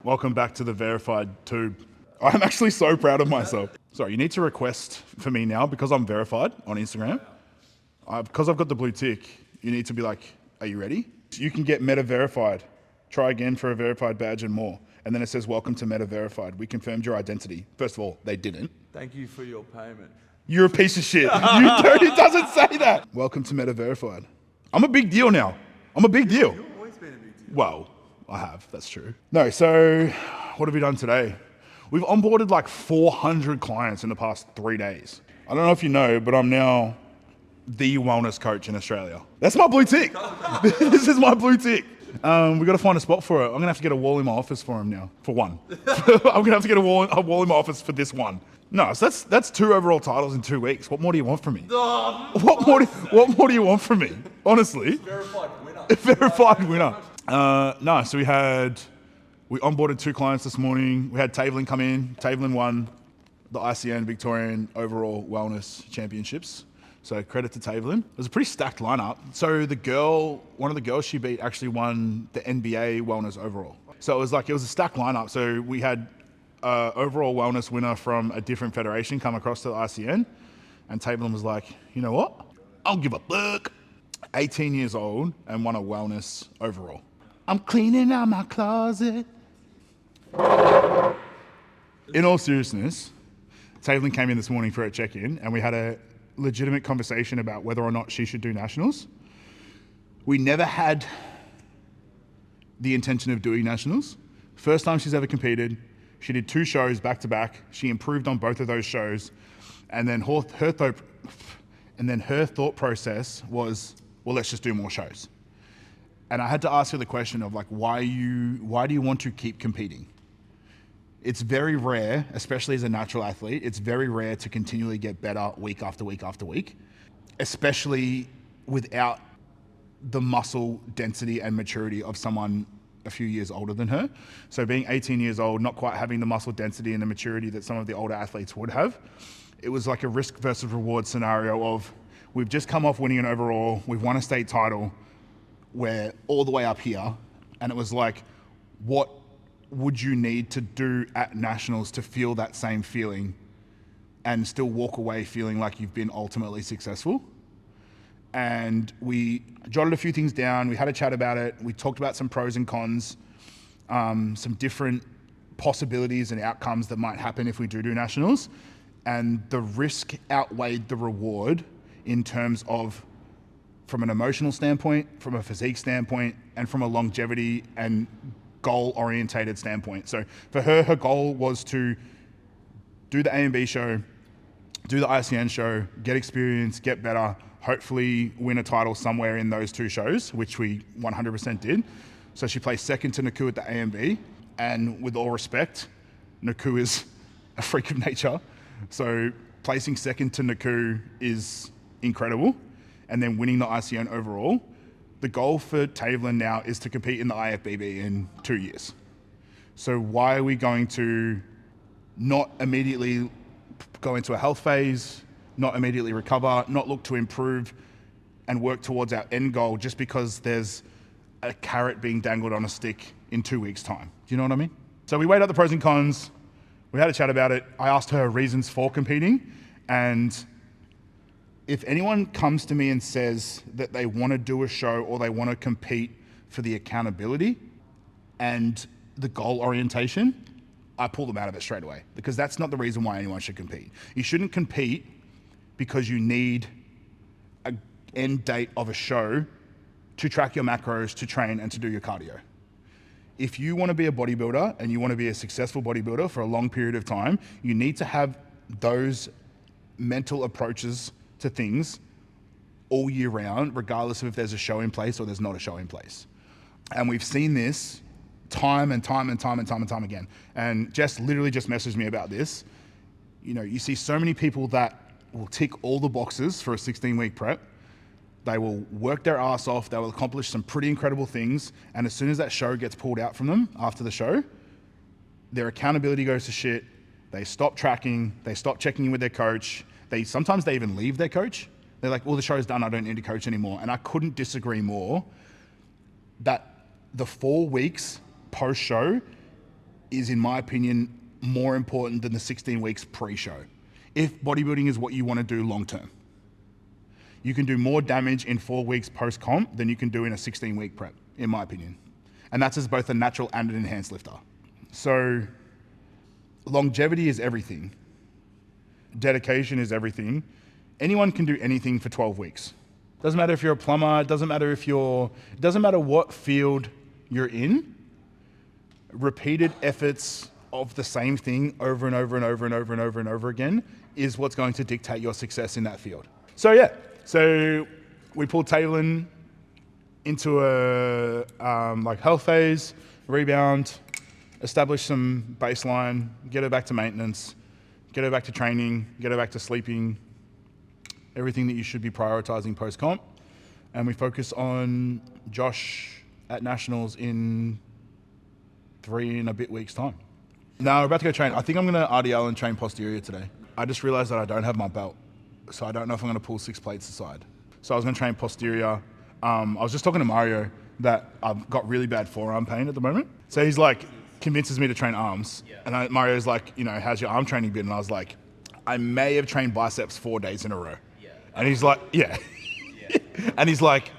Welcome back to the verified tube. I'm actually so proud of myself. Sorry, you need to request for me now because I'm verified on Instagram. Because I've got the blue tick, you need to be like, are you ready? You can get Meta verified. Try again for a verified badge and more. And then it says, welcome to Meta verified. We confirmed your identity. First of all, they didn't. Thank you for your payment. You're a piece of shit. It doesn't say that. Welcome to Meta verified. I'm a big deal now. I'm a big deal. You've always been a big deal. Well, I have, that's true. No, so what have we done today? We've onboarded like 400 clients in the past 3 days. I don't know if you know, but I'm now the wellness coach in Australia. That's my blue tick. This is my blue tick. We got to find a spot for it. I'm gonna have to get a wall in my office for him now, for one. I'm gonna have to get a wall in my office for this one. No, so that's 2 overall titles in 2 weeks. What more do you want from me? What more do you want from me? Honestly. Verified winner. Verified winner. No, so we onboarded 2 clients this morning. We had Tavelin come in. Tavelin won the ICN Victorian Overall Wellness Championships. So credit to Tavelin. It was a pretty stacked lineup. So one of the girls she beat actually won the NBA Wellness Overall. So it was a stacked lineup. So we had overall wellness winner from a different federation come across to the ICN. And Tavelin was like, you know what? I'll give a fuck. 18 years old and won a wellness overall. I'm cleaning out my closet. In all seriousness, Tavelin came in this morning for a check-in and we had a legitimate conversation about whether or not she should do nationals. We never had the intention of doing nationals. First time she's ever competed, she did 2 shows back to back. She improved on both of those shows. And then her thought process was, well, let's just do more shows. And I had to ask her the question of like, why do you want to keep competing? It's very rare, especially as a natural athlete, it's very rare to continually get better week after week after week, especially without the muscle density and maturity of someone a few years older than her. So being 18 years old, not quite having the muscle density and the maturity that some of the older athletes would have, it was like a risk versus reward scenario of, we've just come off winning an overall, we've won a state title, we're all the way up here, and it was like, what would you need to do at nationals to feel that same feeling and still walk away feeling like you've been ultimately successful? And we jotted a few things down, we had a chat about it, we talked about some pros and cons, some different possibilities and outcomes that might happen if we do nationals, and the risk outweighed the reward in terms of from an emotional standpoint, from a physique standpoint, and from a longevity and goal-orientated standpoint. So for her goal was to do the A&B show, do the ICN show, get experience, get better, hopefully win a title somewhere in those 2 shows, which we 100% did. So she placed second to Naku at the A&B, and with all respect, Naku is a freak of nature. So placing second to Naku is incredible. And then winning the ICN overall. The goal for Tavelin now is to compete in the IFBB in 2 years. So why are we going to not immediately go into a health phase, not immediately recover, not look to improve and work towards our end goal just because there's a carrot being dangled on a stick in 2 weeks' time? Do you know what I mean? So we weighed out the pros and cons. We had a chat about it. I asked her reasons for competing, and if anyone comes to me and says that they want to do a show or they want to compete for the accountability and the goal orientation, I pull them out of it straight away, because that's not the reason why anyone should compete. You shouldn't compete because you need an end date of a show to track your macros, to train, and to do your cardio. If you want to be a bodybuilder and you want to be a successful bodybuilder for a long period of time, you need to have those mental approaches to things all year round, regardless of if there's a show in place or there's not a show in place. And we've seen this time and time again. And Jess literally just messaged me about this. You know, you see so many people that will tick all the boxes for a 16-week prep. They will work their ass off. They will accomplish some pretty incredible things. And as soon as that show gets pulled out from them after the show, their accountability goes to shit. They stop tracking. They stop checking in with their coach. Sometimes they even leave their coach. They're like, well, the show's done, I don't need to coach anymore. And I couldn't disagree more that the 4 weeks post-show is, in my opinion, more important than the 16 weeks pre-show. If bodybuilding is what you want to do long term, you can do more damage in 4 weeks post-comp than you can do in a 16-week prep, in my opinion. And that's as both a natural and an enhanced lifter. So longevity is everything. Dedication is everything. Anyone can do anything for 12 weeks. Doesn't matter if you're a plumber, it doesn't matter what field you're in. Repeated efforts of the same thing over and over and over and over and over and over again is what's going to dictate your success in that field. So we pulled Taylor into a health phase, rebound, establish some baseline, get her back to maintenance, get her back to training, get her back to sleeping, everything that you should be prioritizing post-comp. And we focus on Josh at Nationals in 3 and a bit weeks' time. Now we're about to go train. I think I'm going to RDL and train posterior today. I just realized that I don't have my belt, so I don't know if I'm going to pull 6 plates aside. So I was going to train posterior. I was just talking to Mario that I've got really bad forearm pain at the moment. So he's like, convinces me to train arms. Yeah. And Mario's like, how's your arm training been? And I was like, I may have trained biceps 4 days in a row. Yeah. And he's like, yeah. And he's like,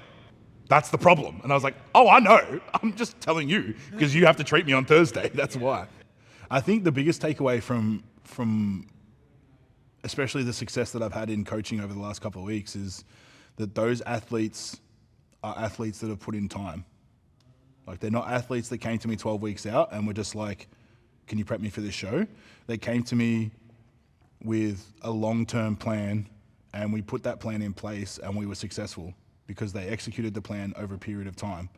that's the problem. And I was like, oh, I know. I'm just telling you because you have to treat me on Thursday. That's why. I think the biggest takeaway from especially the success that I've had in coaching over the last couple of weeks is that those athletes are athletes that have put in time. Like, they're not athletes that came to me 12 weeks out and were just like, can you prep me for this show? They came to me with a long-term plan, and we put that plan in place, and we were successful because they executed the plan over a period of time,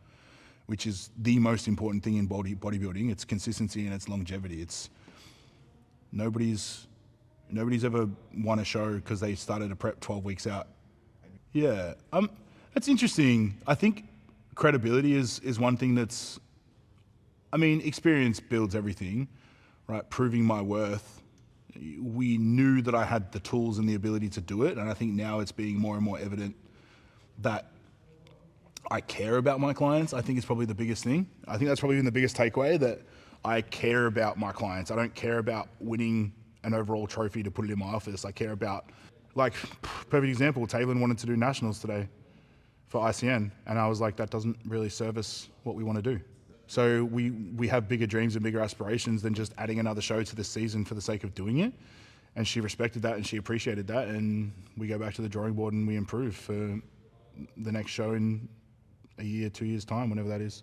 which is the most important thing in bodybuilding. It's consistency and it's longevity. It's nobody's ever won a show because they started a prep 12 weeks out. Yeah, that's interesting. I think credibility is one thing that's, experience builds everything, right? Proving my worth. We knew that I had the tools and the ability to do it, and I think now it's being more and more evident that I care about my clients. I think it's probably the biggest thing. I think that's probably been the biggest takeaway, that I care about my clients. I don't care about winning an overall trophy to put it in my office. I care about, perfect example, Taylor wanted to do nationals today for ICN, and I was like, that doesn't really service what we want to do. So we have bigger dreams and bigger aspirations than just adding another show to this season for the sake of doing it. And she respected that and she appreciated that, and we go back to the drawing board and we improve for the next show in a year, 2 years' time, whenever that is.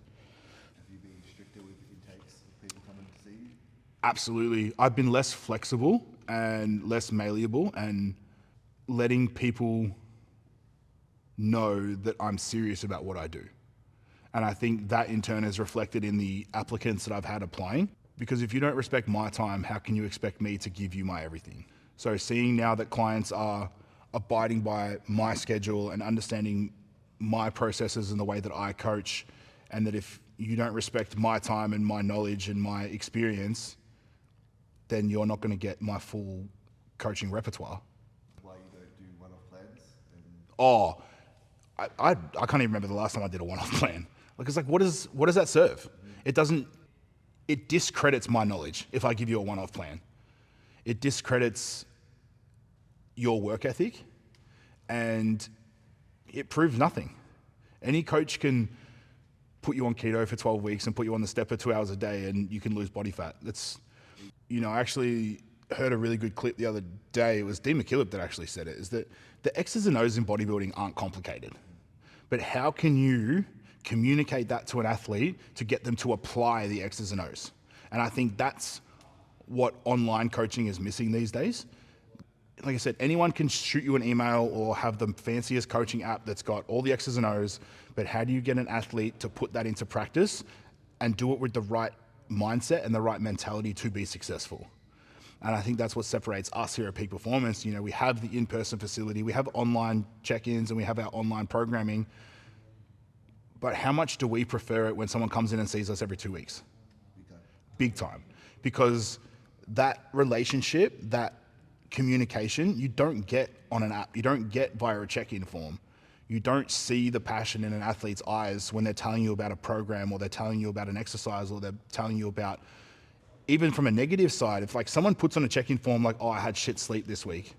Have you been stricter with intakes of people coming to see you? Absolutely. I've been less flexible and less malleable, and letting people know that I'm serious about what I do. And I think that in turn is reflected in the applicants that I've had applying. Because if you don't respect my time, how can you expect me to give you my everything? So seeing now that clients are abiding by my schedule and understanding my processes and the way that I coach, and that if you don't respect my time and my knowledge and my experience, then you're not going to get my full coaching repertoire. Why you don't do one-off plans? I can't even remember the last time I did a one-off plan. It's like, what does that serve? It discredits my knowledge if I give you a one-off plan. It discredits your work ethic, and it proves nothing. Any coach can put you on keto for 12 weeks and put you on the stepper 2 hours a day and you can lose body fat. I actually heard a really good clip the other day. It was Dean McKillop that actually said it, is that the X's and O's in bodybuilding aren't complicated. But how can you communicate that to an athlete to get them to apply the X's and O's? And I think that's what online coaching is missing these days. Like I said, anyone can shoot you an email or have the fanciest coaching app that's got all the X's and O's, but how do you get an athlete to put that into practice and do it with the right mindset and the right mentality to be successful? And I think that's what separates us here at Peak Performance. We have the in-person facility, we have online check-ins, and we have our online programming. But how much do we prefer it when someone comes in and sees us every 2 weeks? Big time. Because that relationship, that communication, you don't get on an app. You don't get via a check-in form. You don't see the passion in an athlete's eyes when they're telling you about a program, or they're telling you about an exercise, or they're telling you about even from a negative side, if like someone puts on a check-in form like, oh, I had shit sleep this week,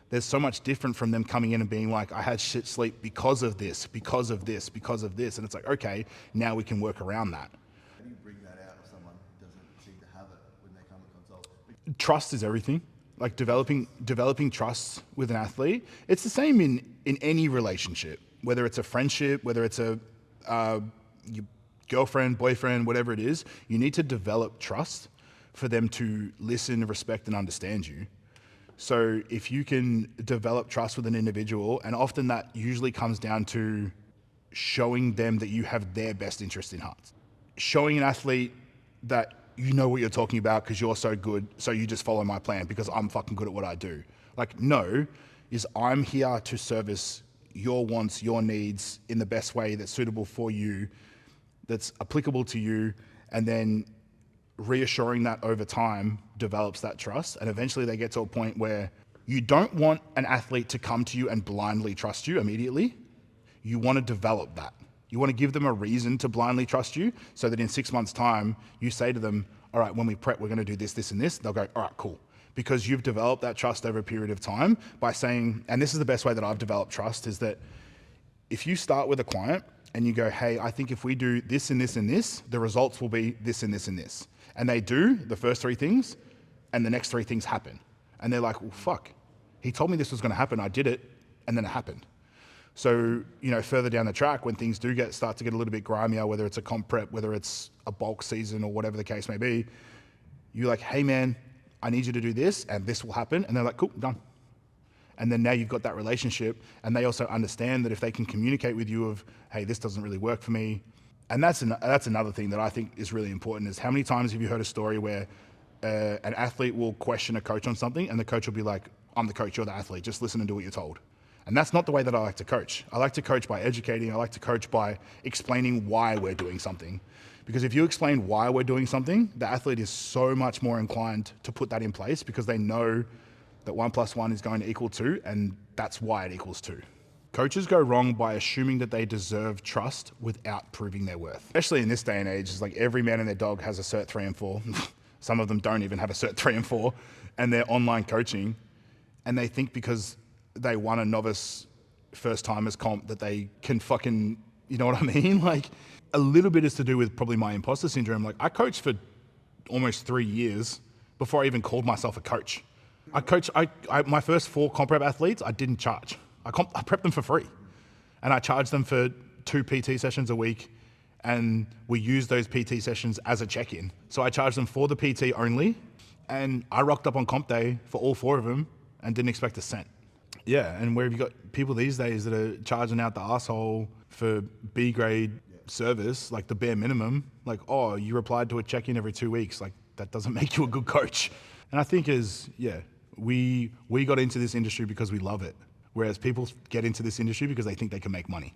there's so much different from them coming in and being like, I had shit sleep because of this, because of this, because of this. And it's like, okay, now we can work around that. How do you bring that out if someone doesn't seem to have it when they come and consult? Trust is everything. Like developing trust with an athlete. It's the same in any relationship, whether it's a friendship, whether it's a your girlfriend, boyfriend, whatever it is. You need to develop trust for them to listen, respect, and understand you. So if you can develop trust with an individual, and often that usually comes down to showing them that you have their best interest in heart. Showing an athlete that you know what you're talking about because you're so good, so you just follow my plan because I'm fucking good at what I do. Like, no, is I'm here to service your wants, your needs in the best way that's suitable for you, that's applicable to you, and then reassuring that over time develops that trust. And eventually they get to a point where you don't want an athlete to come to you and blindly trust you immediately. You want to develop that. You want to give them a reason to blindly trust you so that in 6 months' time, you say to them, all right, when we prep, we're going to do this, this, and this. They'll go, all right, cool. Because you've developed that trust over a period of time by saying, and this is the best way that I've developed trust, is that if you start with a client and you go, hey, I think if we do this and this and this, the results will be this and this and this. And they do the first 3 things and the next 3 things happen. And they're like, well, fuck, he told me this was going to happen. I did it. And then it happened. So, further down the track, when things do start to get a little bit grimier, whether it's a comp prep, whether it's a bulk season or whatever the case may be, you're like, hey man, I need you to do this and this will happen. And they're like, cool, done. And then now you've got that relationship, and they also understand that if they can communicate with you of, hey, this doesn't really work for me. And that's another thing that I think is really important, is how many times have you heard a story where an athlete will question a coach on something and the coach will be like, I'm the coach, you're the athlete, just listen and do what you're told. And that's not the way that I like to coach. I like to coach by educating. I like to coach by explaining why we're doing something. Because if you explain why we're doing something, the athlete is so much more inclined to put that in place because they know that 1 + 1 is going to equal 2, and that's why it equals 2. Coaches go wrong by assuming that they deserve trust without proving their worth. Especially in this day and age, it's like every man and their dog has a Cert 3 and 4. Some of them don't even have a Cert 3 and 4, and they're online coaching, and they think because they won a novice first timers comp that they can fucking, you know what I mean? Like, a little bit is to do with probably my imposter syndrome. Like, I coached for almost 3 years before I even called myself a coach. My first 4 comp rep athletes, I didn't charge. I prepped them for free. And I charged them for 2 PT sessions a week, and we used those PT sessions as a check-in. So I charged them for the PT only, and I rocked up on comp day for all 4 of them and didn't expect a cent. Yeah, and where have you got people these days that are charging out the asshole for B grade service, like the bare minimum, like, oh, you replied to a check-in every 2 weeks. Like, that doesn't make you a good coach. And I think we got into this industry because we love it. Whereas people get into this industry because they think they can make money.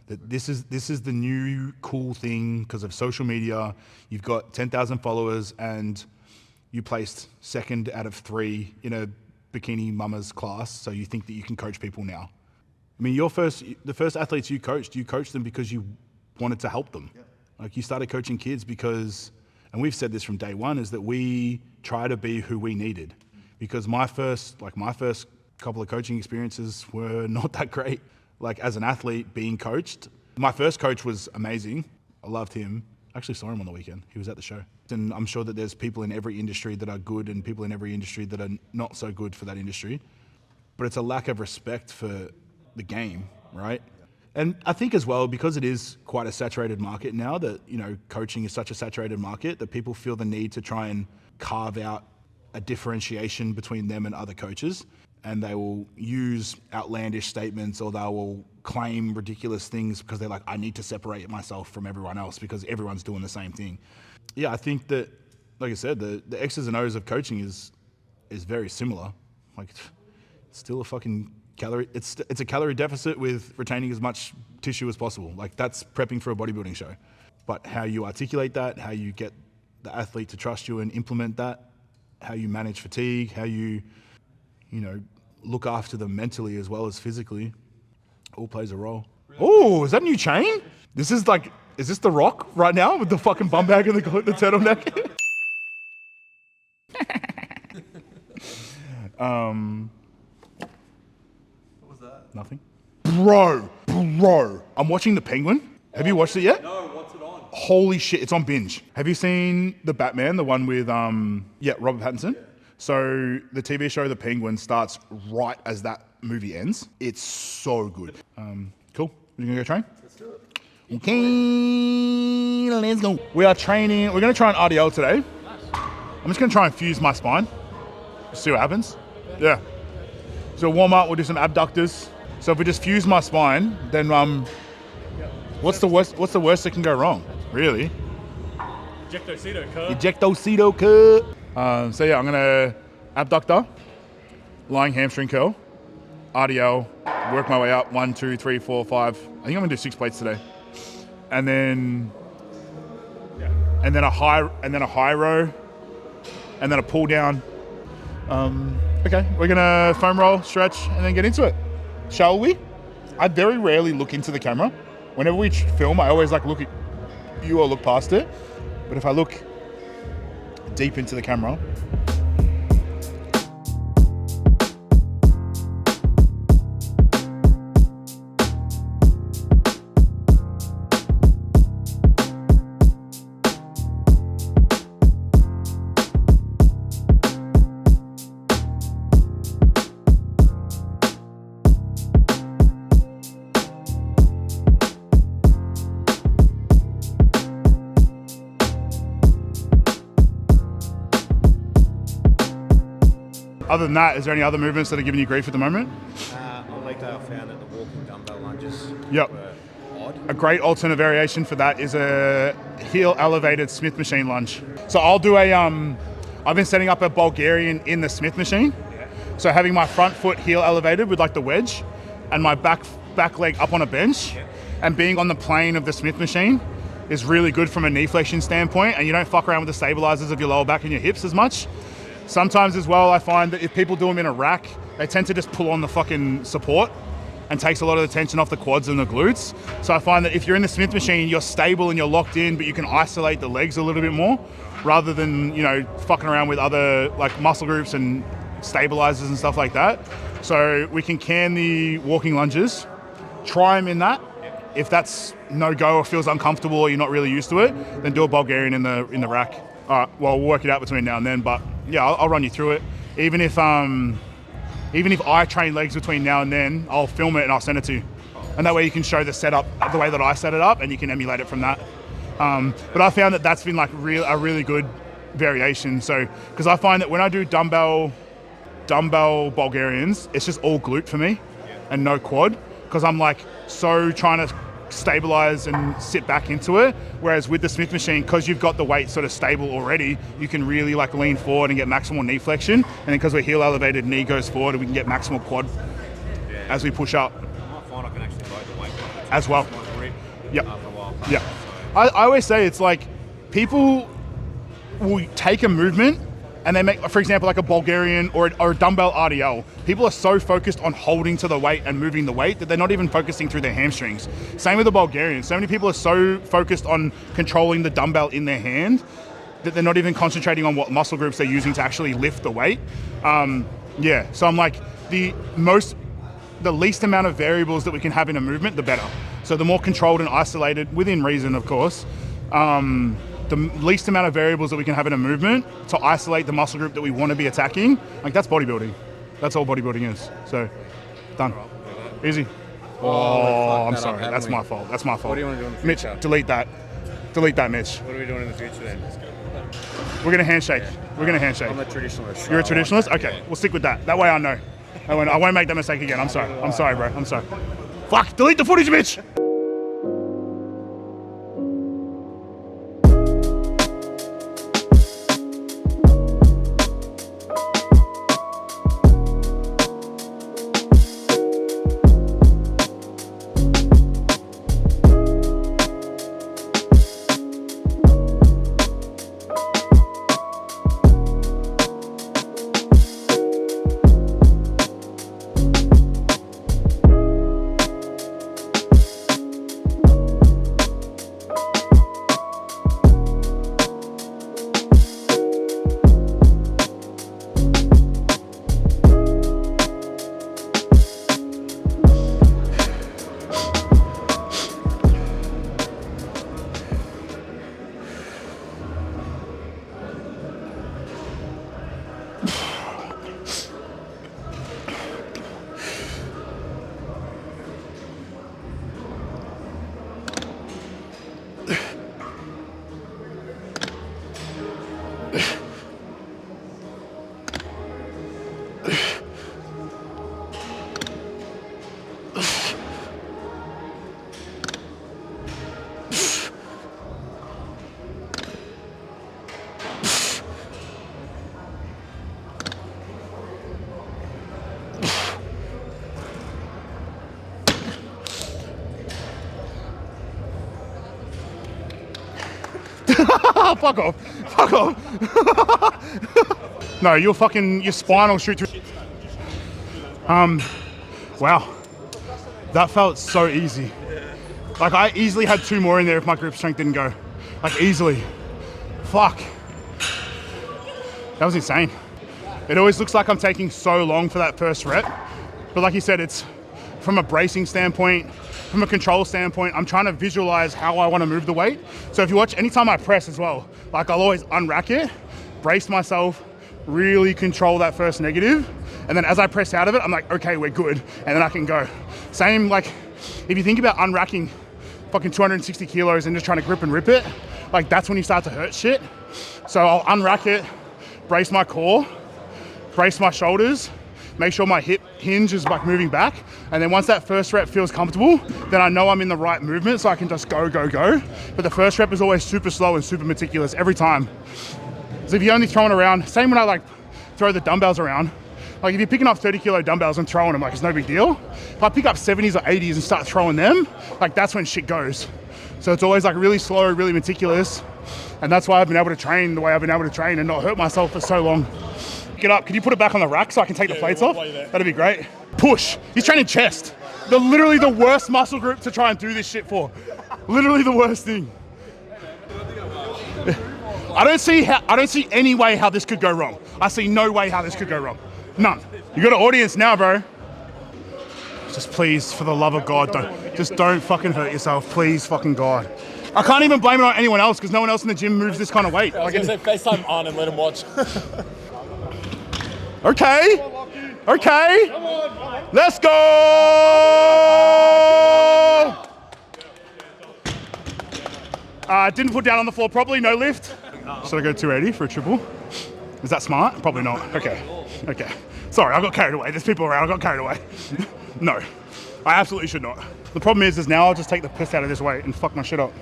That this is the new cool thing because of social media. You've got 10,000 followers and you placed 2nd out of 3 in a bikini mamas class, so you think that you can coach people now. I mean, the first athletes you coached them because you wanted to help them. Yeah. Like, you started coaching kids because, and we've said this from day one, is that we try to be who we needed. Because my first couple of coaching experiences were not that great. Like, as an athlete being coached, my first coach was amazing. I loved him. I actually saw him on the weekend. He was at the show. And I'm sure that there's people in every industry that are good and people in every industry that are not so good for that industry. But it's a lack of respect for the game, right? And I think as well, because it is quite a saturated market now, that, coaching is such a saturated market that people feel the need to try and carve out a differentiation between them and other coaches. And they will use outlandish statements, or they will claim ridiculous things because they're like, I need to separate myself from everyone else because everyone's doing the same thing. Yeah, I think that, like I said, the X's and O's of coaching is very similar. Like, it's still a fucking calorie. It's a calorie deficit with retaining as much tissue as possible. Like, that's prepping for a bodybuilding show. But how you articulate that, how you get the athlete to trust you and implement that, how you manage fatigue, how you look after them mentally as well as physically, all plays a role. Oh, is that a new chain? Is this The Rock right now with the fucking bum bag and the turtleneck? What was that? Nothing. Bro. I'm watching The Penguin. Have you watched it yet? No, what's it on? Holy shit, it's on binge. Have you seen The Batman, the one with Robert Pattinson? Yeah. So the TV show The Penguin starts right as that movie ends. It's so good. Cool. You gonna go train? Let's do it. Okay, let's go. We are training. We're gonna try an RDL today. Nice. I'm just gonna try and fuse my spine. See what happens. Yeah. So warm up. We'll do some abductors. So if we just fuse my spine, then what's the worst? What's the worst that can go wrong? Really? Ejectocito curl. Ejectocito curl. So yeah, I'm gonna abductor, lying hamstring curl, RDL, work my way up. 1, 2, 3, 4, 5. I think I'm gonna do 6 plates today, and then a high row, and then a pull down. Okay, we're gonna foam roll, stretch, and then get into it. Shall we? I very rarely look into the camera. Whenever we film, I always like look at you or look past it. But if I look deep into the camera, other than that, is there any other movements that are giving you grief at the moment? On leg day I found that the walking dumbbell lunges Yep. were odd. A great alternate variation for that is a heel elevated Smith machine lunge. So I'll do I've been setting up a Bulgarian in the Smith machine. So having my front foot heel elevated with like the wedge and my back leg up on a bench and being on the plane of the Smith machine is really good from a knee flexion standpoint, and you don't fuck around with the stabilizers of your lower back and your hips as much. Sometimes as well, I find that if people do them in a rack, they tend to just pull on the fucking support and takes a lot of the tension off the quads and the glutes. So I find that if you're in the Smith machine, you're stable and you're locked in, but you can isolate the legs a little bit more rather than, fucking around with other like muscle groups and stabilizers and stuff like that. So we can can the walking lunges, try them in that. If that's no go or feels uncomfortable or you're not really used to it, then do a Bulgarian in the rack. All right, well, we'll work it out between now and then, but yeah, I'll run you through it. Even if I train legs between now and then, I'll film it and I'll send it to you. And that way you can show the setup the way that I set it up and you can emulate it from that. But I found that that's been like a really good variation. So, because I find that when I do dumbbell Bulgarians, it's just all glute for me and no quad, because I'm like so trying to stabilize and sit back into it. Whereas with the Smith machine, because you've got the weight sort of stable already, you can really like lean forward and get maximal knee flexion. And then because we're heel elevated, knee goes forward and we can get maximal quad as we push up. I might find I can actually load the weight As well. Yep. after a while. Yeah. I always say it's like people will take a movement and they make, for example, like a Bulgarian or a dumbbell RDL. People are so focused on holding to the weight and moving the weight that they're not even focusing through their hamstrings. Same with the Bulgarian. So many people are so focused on controlling the dumbbell in their hand that they're not even concentrating on what muscle groups they're using to actually lift the weight. So I'm like, the least amount of variables that we can have in a movement, the better. So the more controlled and isolated, within reason, of course, the least amount of variables that we can have in a movement to isolate the muscle group that we want to be attacking, like that's bodybuilding. That's all bodybuilding is. So, done. Easy. Oh, I'm sorry. That's my fault. That's my fault. What do you want to do in the Mitch, future? delete that. Delete that, Mitch. What are we doing in the future then? We're going to handshake. We're going to handshake. I'm a traditionalist. You're a so I like traditionalist? that, Okay, yeah. we'll stick with that. That way I know. I won't make that mistake again. I'm sorry. I'm sorry, bro. I'm sorry. Fuck, delete the footage, Mitch! Fuck off. Fuck off. No, your spine will shoot through. Wow. That felt so easy. Like I easily had 2 more in there if my grip strength didn't go. Like easily. Fuck. That was insane. It always looks like I'm taking so long for that first rep. But like you said, it's from a bracing standpoint, from a control standpoint, I'm trying to visualize how I want to move the weight. So if you watch, anytime I press as well, like I'll always unrack it, brace myself, really control that first negative. And then as I press out of it, I'm like, okay, we're good. And then I can go. Same, like if you think about unracking fucking 260 kilos and just trying to grip and rip it, like that's when you start to hurt shit. So I'll unrack it, brace my core, brace my shoulders, make sure my hip hinge is like moving back. And then once that first rep feels comfortable, then I know I'm in the right movement so I can just go, go, go. But the first rep is always super slow and super meticulous every time. So if you're only throwing around, same when I like throw the dumbbells around, like if you're picking up 30 kilo dumbbells and throwing them, like it's no big deal. If I pick up 70s or 80s and start throwing them, like that's when shit goes. So it's always like really slow, really meticulous. And that's why I've been able to train the way I've been able to train and not hurt myself for so long. Pick it up, could you put it back on the rack so I can take the plates off? That'd be great. Push, he's training chest. Literally the worst muscle group to try and do this shit for. Literally the worst thing. I don't see any way how this could go wrong. I see no way how this could go wrong. None. You got an audience now, bro. Just please, for the love of God, don't fucking hurt yourself. Please, fucking God. I can't even blame it on anyone else because no one else in the gym moves this kind of weight. I was going to say FaceTime on and let him watch. Okay. Okay. Let's go. Didn't put down on the floor properly, no lift. Should I go 280 for a triple? Is that smart? Probably not. Okay. Okay. Sorry, I got carried away. There's people around, I got carried away. No, I absolutely should not. The problem is now I'll just take the piss out of this weight and fuck my shit up.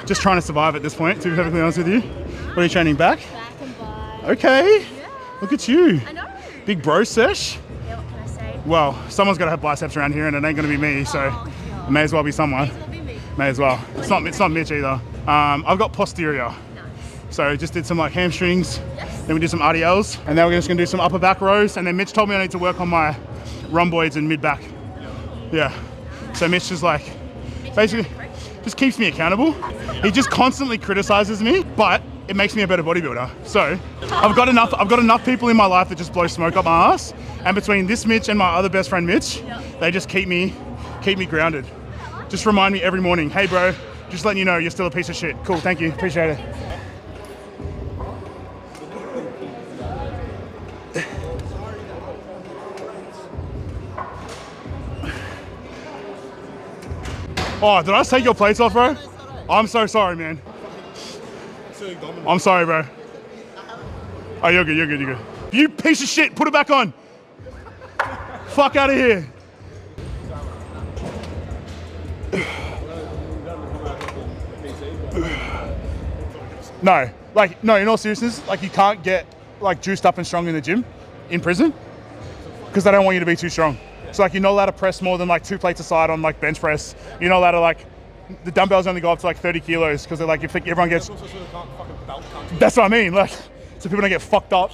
Just trying to survive at this point, to be perfectly honest with you. What are you training back? Back and by. Okay. Yeah. Look at you. I know. Big bro sesh. Yeah, what can I say? Well, someone's got to have biceps around here and it ain't going to be me, so it may as well be someone. May as well be me. May as well. It's not Mitch either. I've got posterior. Nice. So just did some like hamstrings, Yes. then we did some RDLs, and then we're just gonna do some upper back rows, and then Mitch told me I need to work on my rhomboids and mid back. Yeah. So Mitch is like, basically, just keeps me accountable. He just constantly criticizes me, but it makes me a better bodybuilder. So I've got enough people in my life that just blow smoke up my ass, and between this Mitch and my other best friend Mitch, they just keep me grounded. Just remind me every morning, hey bro, just letting you know you're still a piece of shit. Cool, thank you, appreciate it. Oh, did I just take your plates off, bro? I'm so sorry, man. I'm sorry, bro. Oh, you're good, you're good, you're good. You piece of shit, put it back on. Fuck out of here. No, in all seriousness, like you can't get like juiced up and strong in the gym, in prison, because they don't want you to be too strong. So like you're not allowed to press more than like 2 plates aside on like bench press. You're not allowed to like, the dumbbells only go up to like 30 kilos because they're like, if everyone gets, that's what I mean, like, so people don't get fucked up.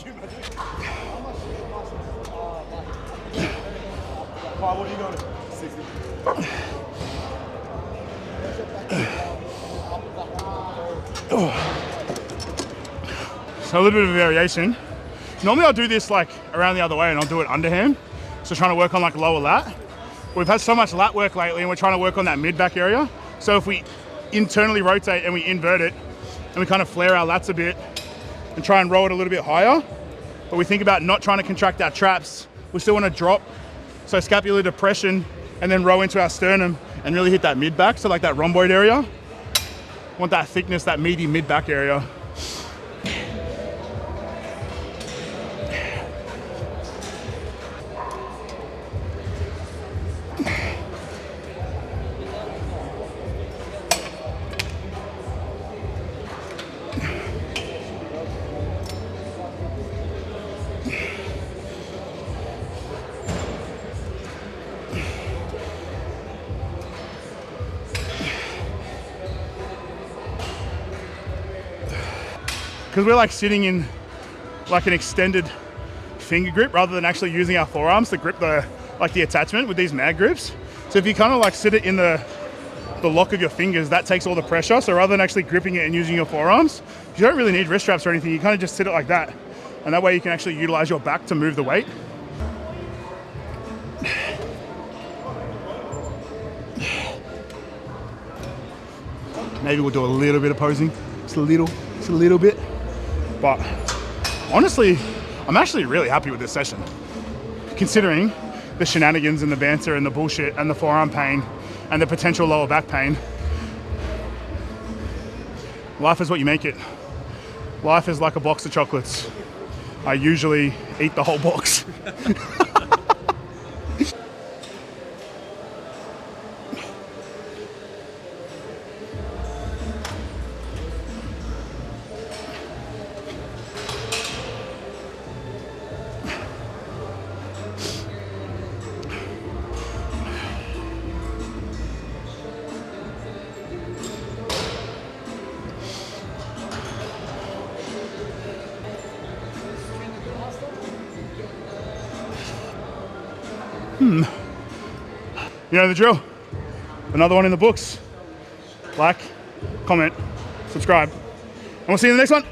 What are you going to? 60. So a little bit of a variation. Normally I'll do this like around the other way and I'll do it underhand. So trying to work on like lower lat. We've had so much lat work lately and we're trying to work on that mid back area. So if we internally rotate and we invert it and we kind of flare our lats a bit and try and roll it a little bit higher, but we think about not trying to contract our traps we still want to drop, so scapular depression, and then row into our sternum and really hit that mid back, so like that rhomboid area. Want that thickness, that meaty mid back area. Because we're like sitting in like an extended finger grip rather than actually using our forearms to grip the attachment with these mag grips. So if you kind of like sit it in the lock of your fingers, that takes all the pressure. So rather than actually gripping it and using your forearms, you don't really need wrist straps or anything. You kind of just sit it like that. And that way you can actually utilize your back to move the weight. Maybe we'll do a little bit of posing, just a little bit. But honestly, I'm actually really happy with this session, considering the shenanigans and the banter and the bullshit and the forearm pain and the potential lower back pain. Life is what you make it. Life is like a box of chocolates. I usually eat the whole box. You know the drill. Another one in the books. Like, comment, subscribe, and we'll see you in the next one.